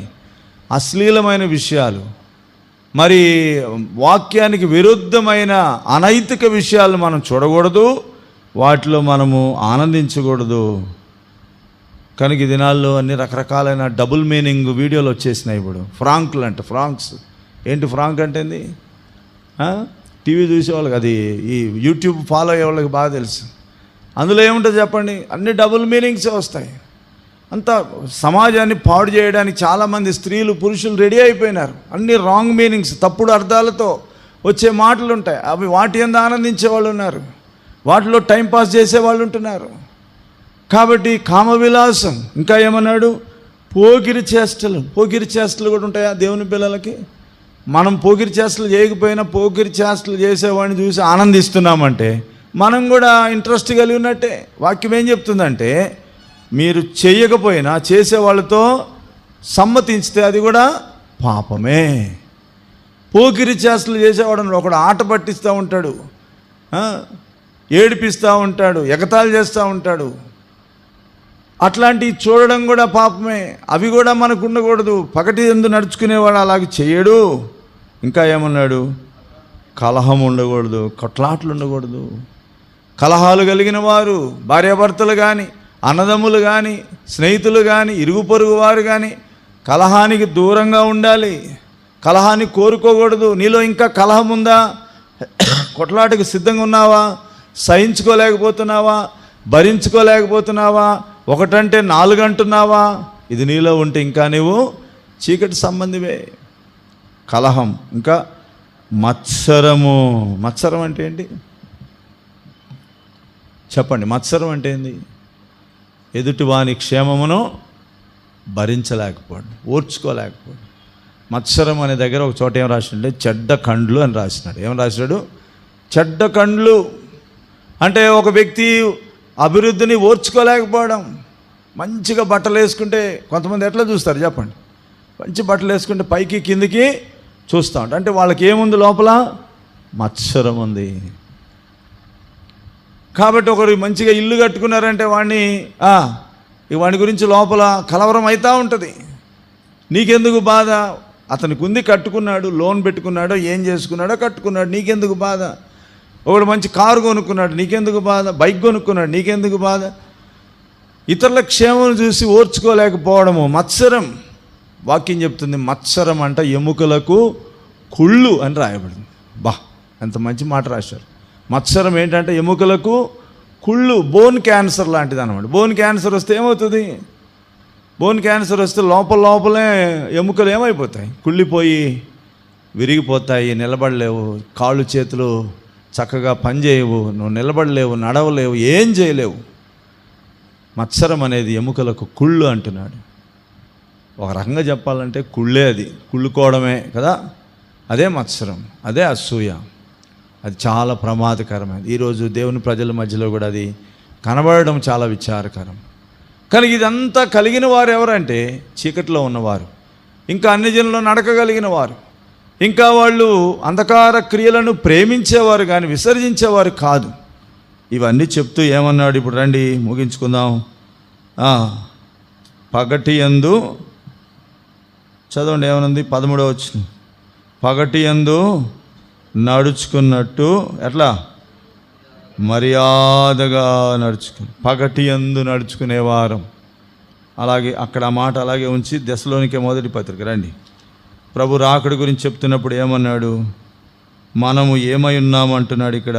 అశ్లీలమైన విషయాలు, మరి వాక్యానికి విరుద్ధమైన అనైతిక విషయాలు మనం చూడకూడదు, వాటిలో మనము ఆనందించకూడదు. కనుక ఈ దినాల్లో అన్ని రకరకాలైన డబుల్ మీనింగ్ వీడియోలు వచ్చేసినాయి. ఇప్పుడు ఫ్రాంక్స్ ఏంటి? ఫ్రాంక్ అంటే ఏంది? టీవీ చూసేవాళ్ళకి, అది ఈ యూట్యూబ్ ఫాలో అయ్యే వాళ్ళకి బాగా తెలుసు. అందులో ఏముంటుంది చెప్పండి? అన్ని డబుల్ మీనింగ్సే వస్తాయి. అంతా సమాజాన్ని పాడు చేయడానికి చాలామంది స్త్రీలు పురుషులు రెడీ అయిపోయినారు. అన్ని రాంగ్ మీనింగ్స్, తప్పుడు అర్థాలతో వచ్చే మాటలు ఉంటాయి. అవి వాటి యందు ఆనందించే వాళ్ళు ఉన్నారు, వాటిలో టైంపాస్ చేసే వాళ్ళు ఉంటున్నారు. కాబట్టి కామ విలాసం, ఇంకా ఏమన్నాడు? పోకిరి చేష్టలు కూడా ఉంటాయా దేవుని పిల్లలకి? మనం పోకిరి చేష్టలు చేయకపోయినా పోకిరి చేష్టలు చేసేవాడిని చూసి ఆనందిస్తున్నామంటే మనం కూడా ఇంట్రెస్ట్ కలిగి ఉన్నట్టే. వాక్యం ఏం చెప్తుందంటే, మీరు చేయకపోయినా చేసేవాళ్ళతో సమ్మతించితే అది కూడా పాపమే. పోకిరి చేష్టలు చేసేవాడు ఒకడు ఆట పట్టిస్తూ ఉంటాడు, ఏడిపిస్తూ ఉంటాడు, ఎగతాళి చేస్తూ ఉంటాడు. అట్లాంటివి చూడడం కూడా పాపమే. అవి కూడా మనకు ఉండకూడదు. పగటి యందు నడుచుకునేవాడు అలాగే చేయడు. ఇంకా ఏమన్నాడు? కలహం ఉండకూడదు, కొట్లాట్లు ఉండకూడదు. కలహాలు కలిగిన వారు భార్యాభర్తలు కానీ, అన్నదమ్ములు కానీ, స్నేహితులు కానీ, ఇరుగు పొరుగు వారు కానీ కలహానికి దూరంగా ఉండాలి. కలహాన్ని కోరుకోకూడదు. నీలో ఇంకా కలహం ఉందా? కొట్లాటకు సిద్ధంగా ఉన్నావా? సహించుకోలేకపోతున్నావా? భరించుకోలేకపోతున్నావా? ఒకటంటే 4 అంటున్నావా? ఇది నీలో ఉంటే ఇంకా నీవు చీకటి సంబంధివే. కలహం, ఇంకా మత్సరము. మత్సరం అంటే ఏంటి చెప్పండి? మత్సరం అంటే ఏంది? ఎదుటివాని క్షేమమును భరించలేకపోవడం, ఓర్చుకోలేకపోవడం. మత్సరం అనే దగ్గర ఒక చోట ఏం రాసినాడు? చెడ్డ కండ్లు అని రాసినాడు. ఏం రాసినాడు? చెడ్డ కండ్లు అంటే ఒక వ్యక్తి అభివృద్ధిని ఓర్చుకోలేకపోవడం. మంచిగా బట్టలు వేసుకుంటే కొంతమంది ఎట్లా చూస్తారు చెప్పండి? మంచి బట్టలు వేసుకుంటే పైకి కిందికి చూస్తూ ఉంటారు. అంటే వాళ్ళకి ఏముంది లోపల? మత్సరం ఉంది. కాబట్టి ఒకరు మంచిగా ఇల్లు కట్టుకున్నారంటే వాడి గురించి లోపల కలవరం అవుతూ ఉంటుంది. నీకెందుకు బాధ? అతనికి ఉంది, కట్టుకున్నాడు, లోన్ పెట్టుకున్నాడో ఏం చేసుకున్నాడో కట్టుకున్నాడు, నీకెందుకు బాధ? ఒకడు మంచి కారు కొనుక్కున్నాడు, నీకెందుకు బాధ? బైక్ కొనుక్కున్నాడు, నీకెందుకు బాధ? ఇతరుల క్షేమం చూసి ఓర్చుకోలేకపోవడము మత్సరం. వాక్యం చెప్తుంది మత్సరం అంట ఎముకలకు కుళ్ళు అని రాయబడింది. ఎంత మంచి మాట రాశారు. మత్సరం ఏంటంటే ఎముకలకు కుళ్ళు, బోన్ క్యాన్సర్ లాంటిది అన్నమాట. బోన్ క్యాన్సర్ వస్తే ఏమవుతుంది? బోన్ క్యాన్సర్ వస్తే లోపలే ఎముకలు ఏమైపోతాయి? కుళ్ళిపోయి విరిగిపోతాయి, నిలబడలేవు, కాళ్ళు చేతులు చక్కగా పనిచేయవు, నువ్వు నిలబడలేవు, నడవలేవు, ఏం చేయలేవు. మత్సరం అనేది ఎముకలకు కుళ్ళు అంటున్నాడు. ఒక రకంగా చెప్పాలంటే కుళ్ళే, అది కుళ్ళుకోవడమే కదా. అదే మత్సరం, అదే అసూయ. అది చాలా ప్రమాదకరమైనది. ఈరోజు దేవుని ప్రజల మధ్యలో కూడా అది కనబడడం చాలా విచారకరం. కానీ ఇదంతా కలిగిన వారు ఎవరంటే చీకట్లో ఉన్నవారు, ఇంకా అన్ని జనుల్లో నడకగలిగిన వారు, ఇంకా వాళ్ళు అంధకార క్రియలను ప్రేమించేవారు కానీ విసర్జించేవారు కాదు. ఇవన్నీ చెప్తూ ఏమన్నాడు? ఇప్పుడు రండి ముగించుకుందాం. పగటి యందు చదవండి, ఏమనుంది? 13వ వచనం. పగటి యందు నడుచుకున్నట్టు ఎట్లా? మర్యాదగా నడుచుకుని. పగటి యందు నడుచుకునేవారం. అలాగే అక్కడ ఆ మాట అలాగే ఉంచి దశలోనికే మొదటి పత్రిక రండి. ప్రభు రాకడి గురించి చెప్తున్నప్పుడు ఏమన్నాడు? మనము ఏమై ఉన్నామంటున్నాడు ఇక్కడ.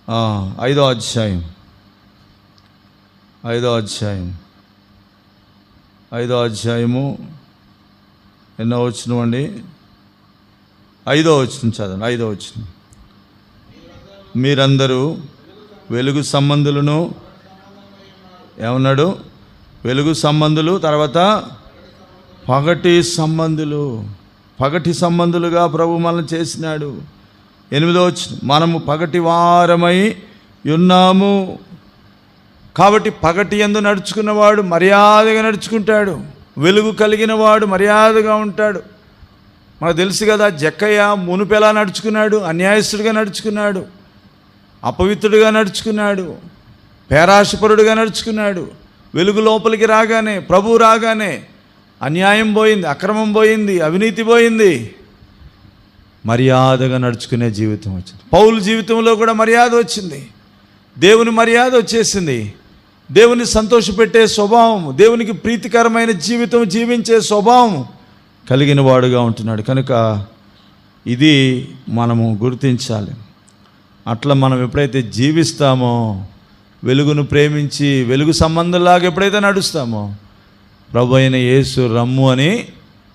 5వ అధ్యాయం 5వ అధ్యాయము ఎన్నో వచనం అండి? 5వ వచనం చదవండి. 5వ వచనం. మీరందరూ వెలుగు సంబంధులను, ఏమన్నాడు? వెలుగు సంబంధులు, తర్వాత పగటి సంబంధులుగా ప్రభు మనల్ని చేసినాడు. 8వ వచనం. మనము పగటి వారమై ఉన్నాము. కాబట్టి పగటి యందు నడుచుకున్నవాడు మర్యాదగా నడుచుకుంటాడు. వెలుగు కలిగిన వాడు మర్యాదగా ఉంటాడు. మనకు తెలుసు కదా, జక్కయ్య మునుపు ఎలా నడుచుకున్నాడు? అన్యాయస్తుడిగా నడుచుకున్నాడు, అపవిత్రుడిగా నడుచుకున్నాడు, పేరాశపరుడుగా నడుచుకున్నాడు. వెలుగు లోపలికి రాగానే, ప్రభువు రాగానే అన్యాయం పోయింది, అక్రమం పోయింది, అవినీతి పోయింది, మర్యాదగా నడుచుకునే జీవితం వచ్చింది. పౌలు జీవితంలో కూడా మర్యాద వచ్చింది, దేవుని మర్యాద వచ్చేసింది. దేవుని సంతోషపెట్టే స్వభావం, దేవునికి ప్రీతికరమైన జీవితం జీవించే స్వభావం కలిగిన వాడుగా ఉంటున్నాడు. కనుక ఇది మనము గుర్తించాలి. అట్లా మనం ఎప్పుడైతే జీవిస్తామో, వెలుగును ప్రేమించి వెలుగు సంబంధంలాగా ఎప్పుడైతే నడుస్తామో, ప్రభు అయిన యేసు రమ్ము అని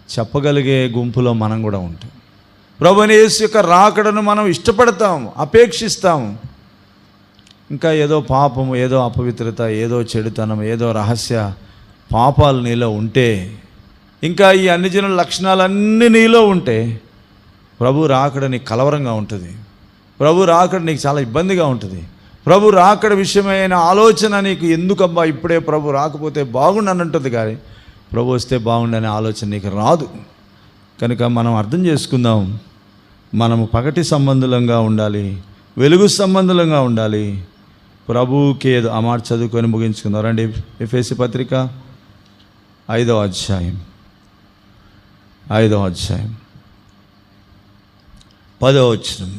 చెప్పగలిగే గుంపులో మనం కూడా ఉంటాం. ప్రభు అయిన యేసు యొక్క రాకడను మనం ఇష్టపడతాం, అపేక్షిస్తాం. ఇంకా ఏదో పాపము, ఏదో అపవిత్రత, ఏదో చెడుతనం, ఏదో రహస్య పాపాలు నీలో ఉంటే, ఇంకా ఈ అన్ని జనుల లక్షణాలన్నీ నీలో ఉంటే, ప్రభు రాకడ నీకు కలవరంగా ఉంటుంది. ప్రభు రాకడ నీకు చాలా ఇబ్బందిగా ఉంటుంది. ప్రభు రాకడ విషయమైన ఆలోచన నీకు ఎందుకబ్బా ఇప్పుడే ప్రభు రాకపోతే బాగుండని ఉంటుంది, కానీ ప్రభు వస్తే బాగుండనే ఆలోచన నీకు రాదు. కనుక మనం అర్థం చేసుకుందాం, మనము పగటి సంబంధులంగా ఉండాలి, వెలుగు సంబంధులంగా ఉండాలి. ప్రభువుకి ఏదో ఆ మాట చదువుకొని ముగించుకుందాం రండి. ఎఫెసీ పత్రిక 5వ అధ్యాయం 10వ వచనం.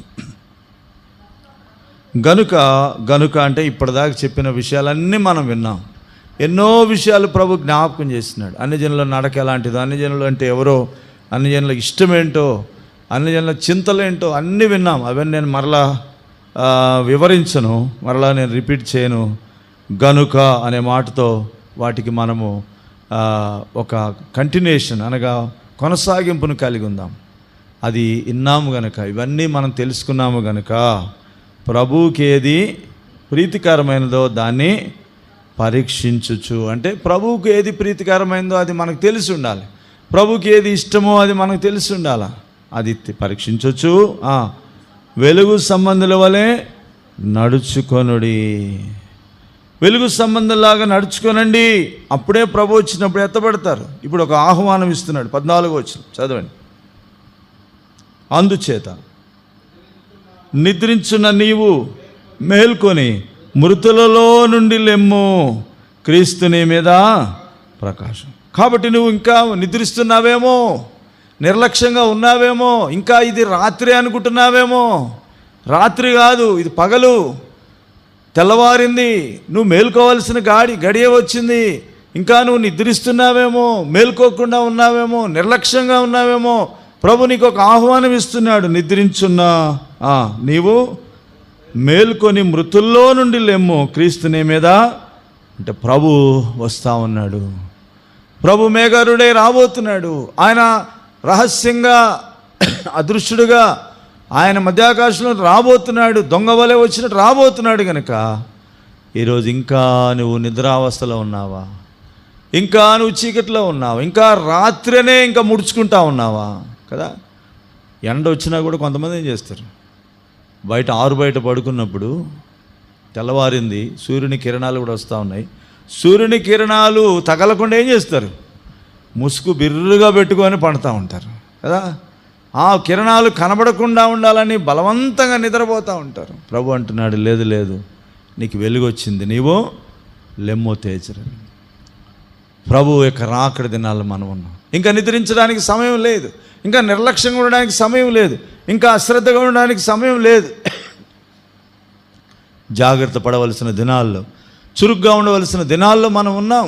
గనుక అంటే ఇప్పటిదాకా చెప్పిన విషయాలన్నీ మనం విన్నాం. ఎన్నో విషయాలు ప్రభు జ్ఞాపకం చేస్తున్నాడు. అన్ని జనుల నడక ఎలాంటిదో, అన్ని జనులు అంటే ఎవరో, అన్ని జనుల ఇష్టమేంటో, అన్ని జనుల చింతలేంటో అన్నీ విన్నాం. అవన్నీ నేను మరలా వివరించను, మరలా నేను రిపీట్ చేయను. గనుక అనే మాటతో వాటికి మనము ఒక కంటిన్యూషన్ అనగా కొనసాగింపును కలిగి ఉందాం. అది విన్నాము గనుక, ఇవన్నీ మనం తెలుసుకున్నాము గనుక, ప్రభువుకి ఏది ప్రీతికరమైనదో దాన్ని పరీక్షించుచు, అంటే ప్రభువుకి ఏది ప్రీతికరమైనదో అది మనకు తెలిసి ఉండాలి. ప్రభువుకి ఏది ఇష్టమో అది మనకు తెలిసి ఉండాలి. అది పరీక్షించవచ్చు. వెలుగు సంబంధుల వలె నడుచుకొనుడి. వెలుగు సంబంధంలాగా నడుచుకోనండి, అప్పుడే ప్రభు వచ్చినప్పుడు ఎత్తబడతారు. ఇప్పుడు ఒక ఆహ్వానం ఇస్తున్నాడు. 14వ వచనం చదవండి. అందుచేత నిద్రించున్న నీవు మేల్కొని మృతులలో నుండి లెమ్ము, క్రీస్తు నీ మీద ప్రకాశం. కాబట్టి నువ్వు ఇంకా నిద్రిస్తున్నావేమో, నిర్లక్ష్యంగా ఉన్నావేమో, ఇంకా ఇది రాత్రి అనుకుంటున్నావేమో. రాత్రి కాదు, ఇది పగలు, తెల్లవారింది. నువ్వు మేల్కోవాల్సిన గడియ వచ్చింది. ఇంకా నువ్వు నిద్రిస్తున్నావేమో, మేల్కోకుండా ఉన్నావేమో, నిర్లక్ష్యంగా ఉన్నావేమో. ప్రభు నీకు ఒక ఆహ్వానం ఇస్తున్నాడు. నిద్రించున్న నీవు మేల్కొని మృతుల్లో నుండి లెమ్ము, క్రీస్తు నీ మీద. అంటే ప్రభు వస్తూ ఉన్నాడు. ప్రభు మేఘరుడే రాబోతున్నాడు. ఆయన రహస్యంగా అదృశ్యుడుగా ఆయన మధ్యాకాశంలో రాబోతున్నాడు. దొంగ వలె వచ్చినట్టు రాబోతున్నాడు. కనుక ఈరోజు ఇంకా నువ్వు నిద్రావస్థలో ఉన్నావా? ఇంకా నువ్వు చీకట్లో ఉన్నావా? ఇంకా రాత్రినే ఇంకా ముడుచుకుంటా ఉన్నావా? కదా, ఎండ వచ్చినా కూడా కొంతమంది ఏం చేస్తారు, బయట బయట పడుకున్నప్పుడు తెల్లవారింది, సూర్యుని కిరణాలు కూడా వస్తూ ఉన్నాయి. సూర్యుని కిరణాలు తగలకుండా ఏం చేస్తారు, ముసుగు బిర్రుగా పెట్టుకొని పండుతూ ఉంటారు కదా. ఆ కిరణాలు కనబడకుండా ఉండాలని బలవంతంగా నిద్రపోతూ ఉంటారు. ప్రభు అంటున్నాడు, లేదు లేదు, నీకు వెలుగు వచ్చింది, నీవు లెమ్మో తేజరని. ప్రభు యొక్క రాకడ దినాల్లో మనం ఉన్నాం. ఇంకా నిద్రించడానికి సమయం లేదు, ఇంకా నిర్లక్ష్యంగా ఉండడానికి సమయం లేదు, ఇంకా అశ్రద్ధగా ఉండడానికి సమయం లేదు. జాగ్రత్త పడవలసిన దినాల్లో, చురుగ్గా ఉండవలసిన దినాల్లో మనం ఉన్నాం.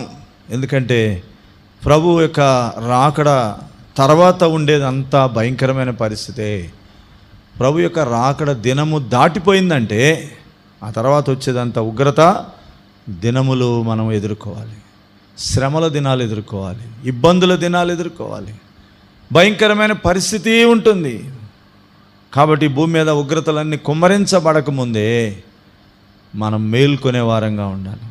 ఎందుకంటే ప్రభు యొక్క రాకడ తర్వాత ఉండేది అంతా భయంకరమైన పరిస్థితే. ప్రభు యొక్క రాకడ దినము దాటిపోయిందంటే ఆ తర్వాత వచ్చేదంతా ఉగ్రత దినములు మనం ఎదుర్కోవాలి. శ్రమల దినాలు ఎదుర్కోవాలి, ఇబ్బందుల దినాలు ఎదుర్కోవాలి, భయంకరమైన పరిస్థితి ఉంటుంది. కాబట్టి భూమి మీద ఉగ్రతలన్నీ కుమ్మరించబడకముందే మనం మేల్కొనే వారంగా ఉండాలి.